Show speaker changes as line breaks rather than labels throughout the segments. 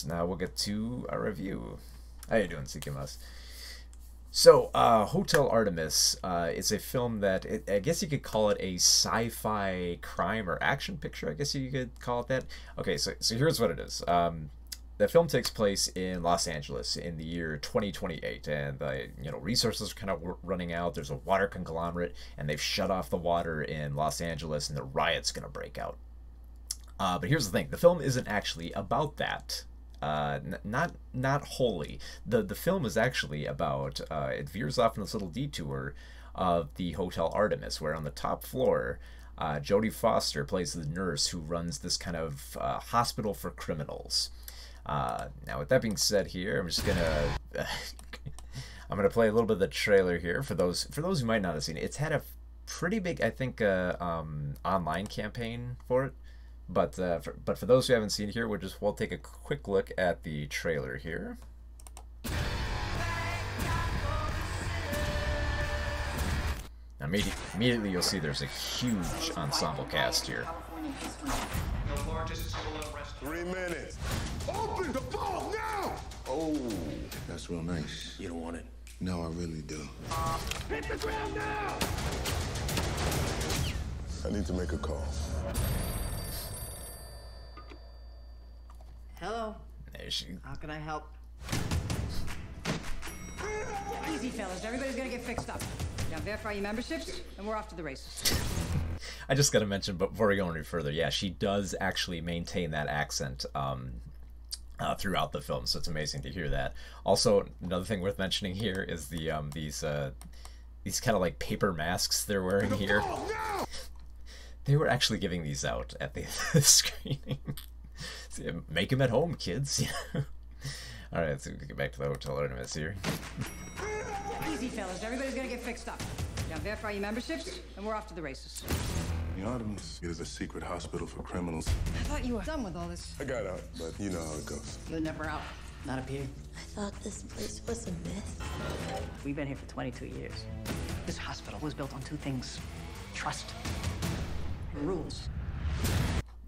now we'll get to our review. How you doing, CKMS? So, Hotel Artemis is a film that, I guess you could call it a sci-fi crime or action picture, I guess you could call it that. Okay, so here's what it is. The film takes place in Los Angeles in the year 2028, and resources are kind of running out. There's a water conglomerate, and they've shut off the water in Los Angeles, and the riot's going to break out. But here's the thing: the film isn't actually about that. Not wholly. The film is actually about it veers off in this little detour of the Hotel Artemis, where on the top floor, Jodie Foster plays the nurse who runs this kind of hospital for criminals. Now, with that being said, here I'm just gonna I'm gonna play a little bit of the trailer here for those who might not have seen it. It's had a pretty big, I think, online campaign for it. But for those who haven't seen it here, we'll take a quick look at the trailer here. Now, immediately you'll see there's a huge ensemble cast here.
3 minutes. Open the ball now! Oh, that's real nice. You don't want it? No, I really do. Hit the ground now! I need to make a call.
Hello.
There she.
How can I help? Easy, fellas. Everybody's gonna get fixed up. Now verify your memberships, and we're off to the races.
I just gotta mention, but before we go any further, yeah, she does actually maintain that accent throughout the film, so it's amazing to hear that. Also, another thing worth mentioning here is the these kind of like paper masks they're wearing here. They were actually giving these out at the screening. Make them at home, kids. All right, so we can get back to the Hotel Artemis here.
Easy, fellas. Everybody's gonna get fixed up. Now verify your memberships, and we're off to the races.
The Artemis is a secret hospital for criminals.
I thought you were done with all this.
I got out, but you know how it goes.
You're never out. Not up here.
I thought this place was a myth.
We've been here for 22 years. This hospital was built on 2 things: trust and rules.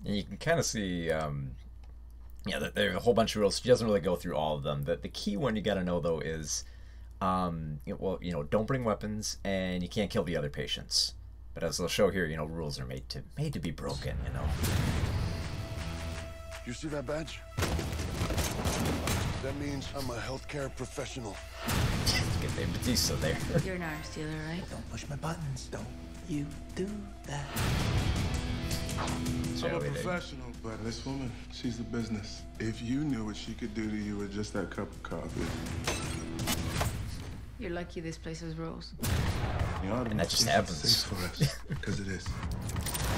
And you can kind of see, there's a whole bunch of rules. She doesn't really go through all of them. The key one you got to know, though, is, don't bring weapons, and you can't kill the other patients. But as they'll show here, rules are made to be broken,
You see that badge? That means I'm a healthcare professional.
Get Dave Bautista there.
You're an arms dealer, right?
Don't push my buttons. Don't you do that.
I'm a professional, but this woman, she's a business. If you knew what she could do to you with just that cup of coffee.
You're lucky this place has rules.
And that just happens.
Safe for us, because it is.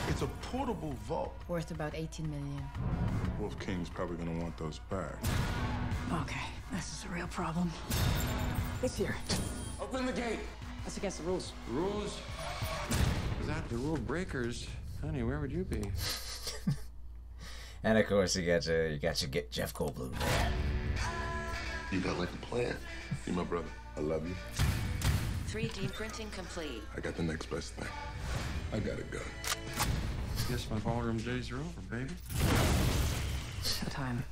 It's a portable vault.
Worth about 18 million.
Wolf King's probably gonna want those back.
Okay, this is a real problem. It's here.
Open the gate.
That's against the rules.
Rules? Without the rule breakers, honey, where would you be?
And of course, you got to get Jeff Goldblum there.
You got like a plan. You're my brother. I love you.
3D printing complete.
I got the next best thing. I got a gun.
Guess my ballroom days are over, baby.
Showtime.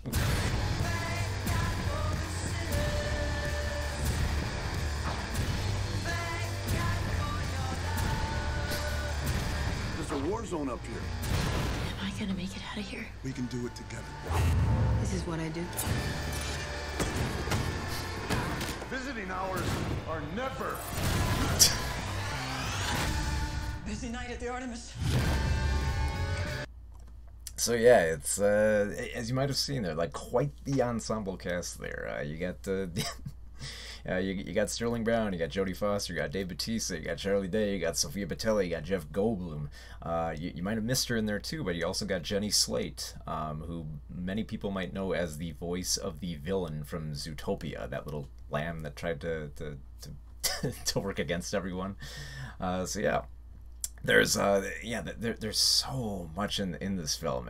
There's a war zone up here.
Am I gonna make it out of here?
We can do it together.
This is what I do.
Visiting hours are never.
Busy night at the Artemis.
So yeah, it's as you might have seen there, like quite the ensemble cast there. You got you got Sterling Brown, you got Jodie Foster, you got Dave Bautista, you got Charlie Day, you got Sophia Boutella, you got Jeff Goldblum. You might have missed her in there too, but you also got Jenny Slate, who many people might know as the voice of the villain from Zootopia, that little lamb that tried to to work against everyone. So yeah. There's there's so much in this film.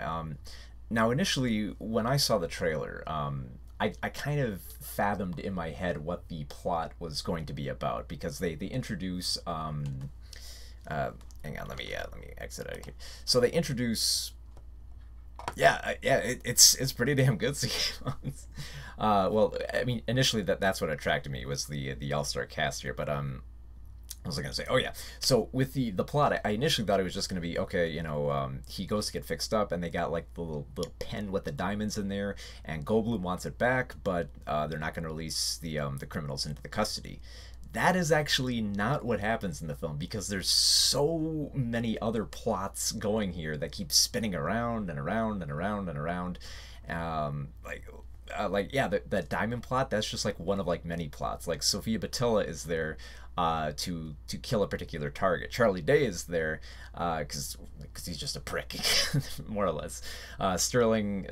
Now initially when I saw the trailer, I kind of fathomed in my head what the plot was going to be about, because they introduce hang on, let me exit out of here. So they introduce It's pretty damn good. Well, I mean, initially that's what attracted me was the all-star cast here, but what was I gonna say? Oh yeah. So with the plot, I initially thought it was just gonna be okay. He goes to get fixed up, and they got like the little pen with the diamonds in there, and Goldblum wants it back, but they're not gonna release the criminals into the custody. That is actually not what happens in the film because there's so many other plots going here that keep spinning around and around and around and around. Um, like yeah, that diamond plot, that's just like one of like many plots. Like Sophia Boutella is there to kill a particular target. Charlie Day is there because he's just a prick, more or less. Sterling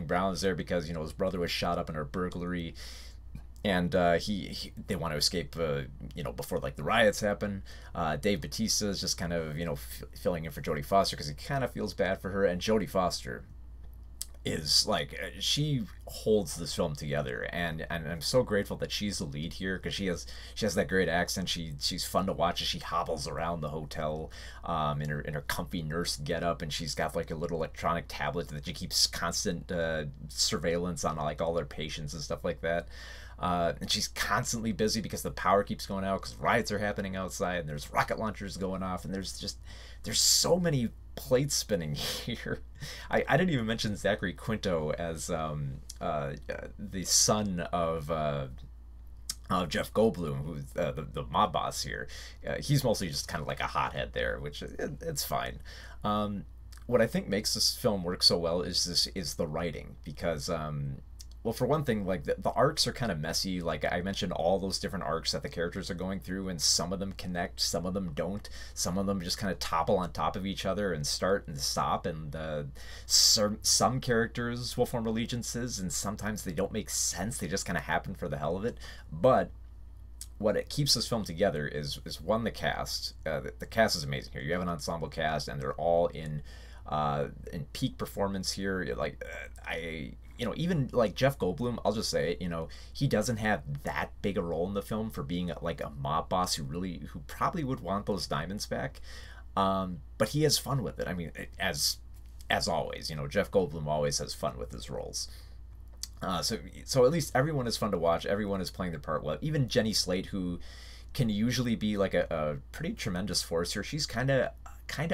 Brown is there because his brother was shot up in a burglary, and they want to escape before like the riots happen. Dave Bautista is just kind of filling in for Jodie Foster because he kind of feels bad for her, and Jodie Foster is like, she holds this film together, and I'm so grateful that she's the lead here because she has that great accent. She's fun to watch as she hobbles around the hotel in her comfy nurse getup, and she's got like a little electronic tablet that she keeps constant surveillance on like all their patients and stuff like that. And she's constantly busy because the power keeps going out because riots are happening outside, and there's rocket launchers going off, and there's so many plates spinning here. I didn't even mention Zachary Quinto as the son of Jeff Goldblum, who's the mob boss here. He's mostly just kind of like a hothead there, which it's fine. What I think makes this film work so well is the writing, because well, for one thing, like the arcs are kind of messy. Like I mentioned, all those different arcs that the characters are going through, and some of them connect, some of them don't. Some of them just kind of topple on top of each other and start and stop. And some characters will form allegiances, and sometimes they don't make sense. They just kind of happen for the hell of it. But what it keeps this film together is one, the cast. The cast is amazing here. You have an ensemble cast, and they're all in peak performance here. Like even like Jeff Goldblum, I'll just say it, he doesn't have that big a role in the film for being like a mob boss who probably would want those diamonds back. But he has fun with it. I mean, as always, Jeff Goldblum always has fun with his roles. So at least everyone is fun to watch. Everyone is playing their part well. Even Jenny Slate, who can usually be like a pretty tremendous force here, she's kind of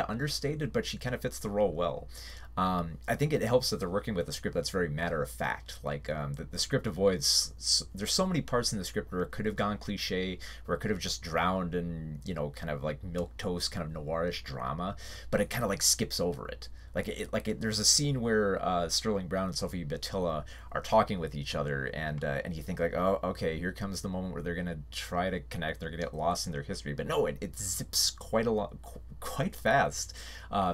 understated, but she kind of fits the role well. I think it helps that they're working with a script that's very matter of fact. Like the script avoids. There's so many parts in the script where it could have gone cliche, where it could have just drowned in kind of like milquetoast kind of noirish drama, but it kind of like skips over it. There's a scene where Sterling Brown and Sophie Boutella are talking with each other, and you think like, oh, okay, here comes the moment where they're gonna try to connect, they're gonna get lost in their history, but no, it zips quite fast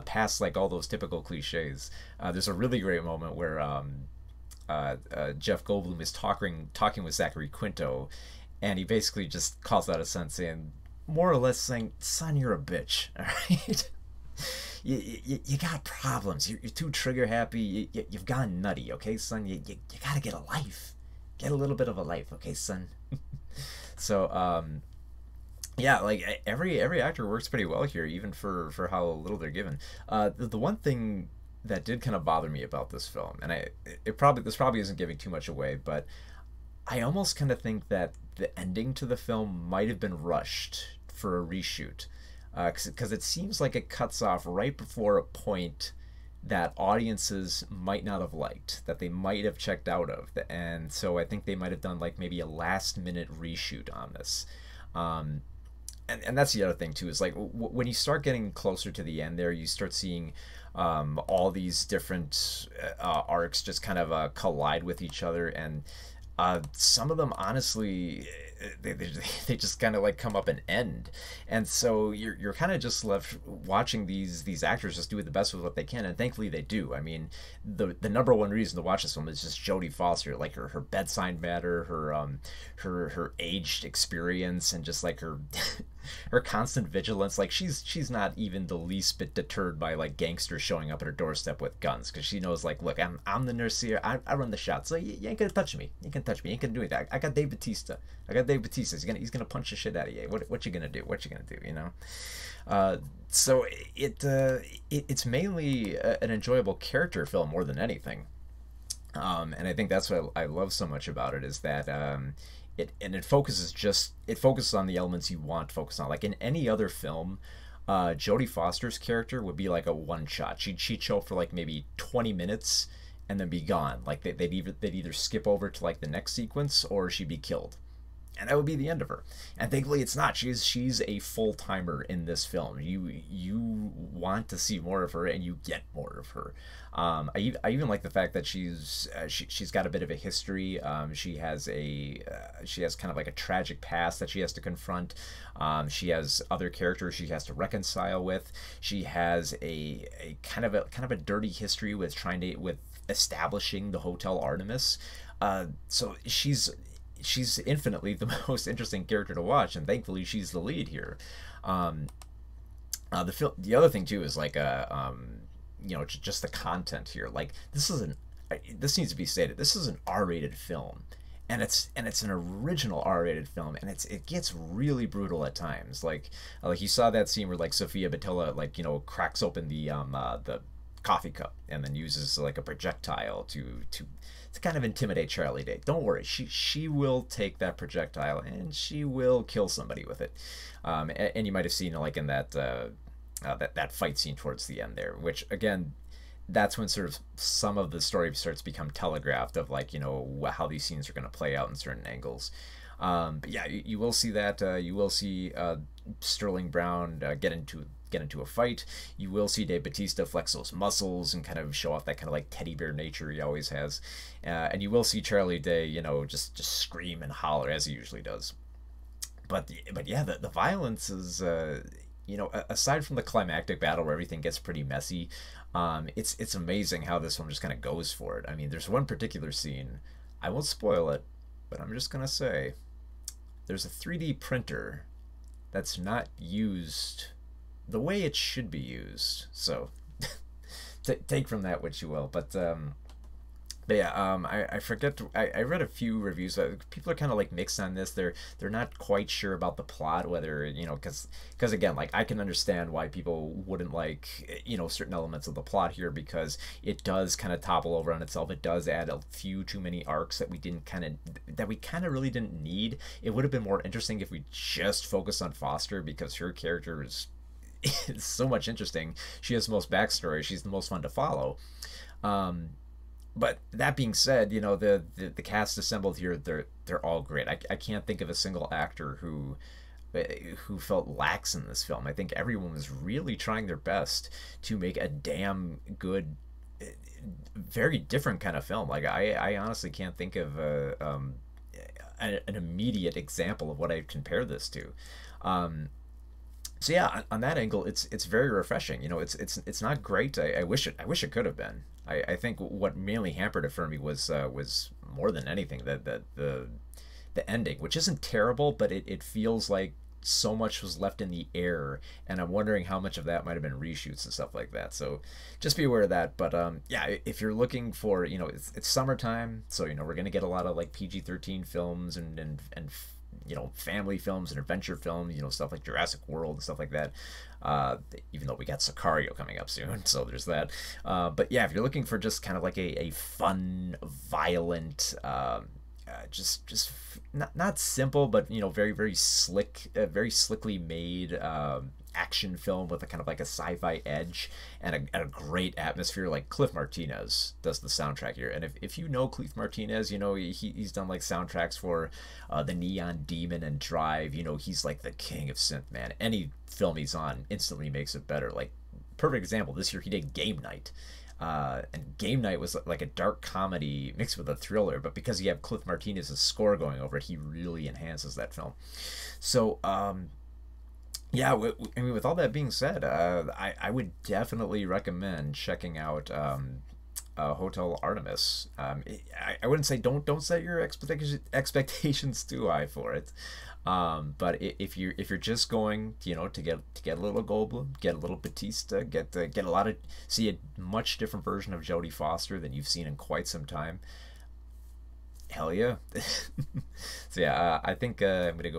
past like all those typical cliches. There's a really great moment where Jeff Goldblum is talking with Zachary Quinto, and he basically just calls out a son, saying more or less saying, "Son, you're a bitch." All right. You got problems. You're too trigger happy. You've gone nutty, okay, son? You gotta get a life. Get a little bit of a life, okay, son? So, yeah, like every actor works pretty well here, even for how little they're given. The one thing that did kind of bother me about this film, and this probably isn't giving too much away, but I almost kind of think that the ending to the film might have been rushed for a reshoot. Because it seems like it cuts off right before a point that audiences might not have liked, that they might have checked out of, and so I think they might have done like maybe a last-minute reshoot on this. And that's the other thing too, is like when you start getting closer to the end there, you start seeing all these different arcs just kind of collide with each other, and some of them honestly they just kind of like come up and end, and so you're kind of just left watching these actors just do the best with what they can, and thankfully they do. I mean, the number one reason to watch this film is just Jodie Foster, like her bedside manner, her aged experience, and just like her her constant vigilance. Like she's not even the least bit deterred by like gangsters showing up at her doorstep with guns, because she knows like, look, I'm the nurse here, I run the shots, so you ain't gonna touch me, you ain't gonna do anything. I got Dave Bautista, have Dave Bautista. He's gonna punch the shit out of you. What you gonna do? What you gonna do? You know. So it's mainly an enjoyable character film more than anything. And I think that's what I love so much about it, is that it focuses on the elements you want to focus on. Like in any other film, Jodie Foster's character would be like a one shot. She'd show up for like maybe 20 minutes and then be gone. Like they'd either skip over to like the next sequence, or she'd be killed. And that would be the end of her. And thankfully it's not. She's a full-timer in this film. You want to see more of her, and you get more of her. I even like the fact that she's got a bit of a history. She has kind of like a tragic past that she has to confront. She has other characters she has to reconcile with. She has a kind of a dirty history with establishing the Hotel Artemis. So she's infinitely the most interesting character to watch, and thankfully she's the lead here. The other thing too is like just the content here. Like this needs to be stated. This is an R-rated film, and it's an original R-rated film, and it gets really brutal at times. Like you saw that scene where like Sophia Boutella cracks open the coffee cup and then uses like a projectile to kind of intimidate Charlie Day. Don't worry, she will take that projectile and she will kill somebody with it. And you might have seen like in that that fight scene towards the end there, which again, that's when sort of some of the story starts to become telegraphed of like how these scenes are going to play out in certain angles. But yeah, you will see that. You will see Sterling Brown get into a fight. You will see Dave Bautista flex those muscles and kind of show off that kind of like teddy bear nature he always has. And you will see Charlie Day, just scream and holler as he usually does. But yeah, the violence is, aside from the climactic battle where everything gets pretty messy, it's amazing how this one just kind of goes for it. I mean, there's one particular scene, I won't spoil it, but I'm just gonna say, there's a 3D printer that's not used the way it should be used. So take from that what you will. But yeah, I forget. I read a few reviews. People are kind of like mixed on this. They're not quite sure about the plot, whether because again, like I can understand why people wouldn't like certain elements of the plot here, because it does kind of topple over on itself. It does add a few too many arcs that we kind of really didn't need. It would have been more interesting if we just focused on Foster, because her character is it's so much interesting. She has the most backstory. She's the most fun to follow. But that being said, the cast assembled here, they're all great. I can't think of a single actor who felt lax in this film. I think everyone was really trying their best to make a damn good, very different kind of film. Like I honestly can't think of an immediate example of what I'd compare this to. So yeah, on that angle, it's very refreshing. It's not great. I wish it could have been. I think what mainly hampered it for me was more than anything the ending, which isn't terrible, but it feels like so much was left in the air, and I'm wondering how much of that might have been reshoots and stuff like that. So just be aware of that. But yeah, if you're looking for it's summertime, so we're gonna get a lot of like PG-13 films and family films and adventure films, stuff like Jurassic World and stuff like that. Even though we got Sicario coming up soon, so there's that. But yeah, if you're looking for just kind of like a fun, violent, just not simple, but very very slick, very slickly made action film with a kind of like a sci-fi edge and a great atmosphere, like Cliff Martinez does the soundtrack here. And if you know Cliff Martinez, he's done like soundtracks for the Neon Demon and Drive. He's like the king of synth, man. Any film he's on instantly makes it better. Like perfect example, this year he did Game Night. And Game Night was like a dark comedy mixed with a thriller, but because you have Cliff Martinez's score going over it, he really enhances that film. So yeah, I mean, with all that being said, I would definitely recommend checking out Hotel Artemis. I wouldn't say don't set your expectations too high for it. But if you're just going, to get a little Goldblum, get a little Batista, get see a much different version of Jodie Foster than you've seen in quite some time, Hell yeah. So yeah, I think I'm gonna go